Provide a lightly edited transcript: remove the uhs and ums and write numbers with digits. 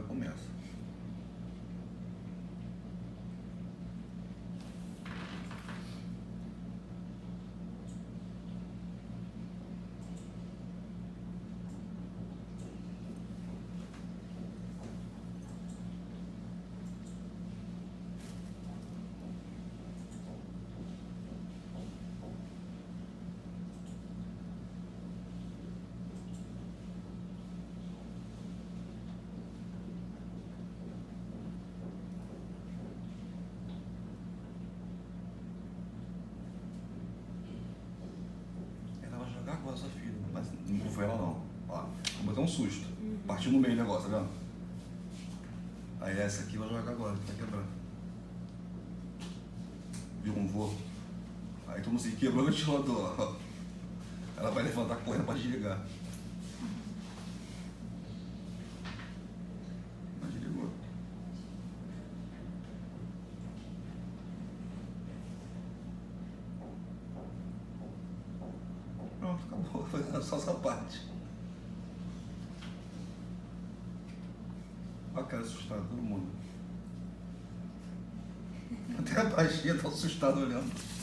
começa. Agora sua filha, mas não foi ela não. Ó, vou botar um susto. Partiu no meio o negócio, tá vendo? Aí essa aqui vai jogar agora, que tá quebrando. Viu como voou? Aí todo mundo se quebrou no ventilador, ó. Ela vai levantar correndo pra desligar. Mas desligou. Pronto, acabou. Foi só essa parte. Olha a cara assustada, todo mundo. Até a baixinha tá assustada olhando.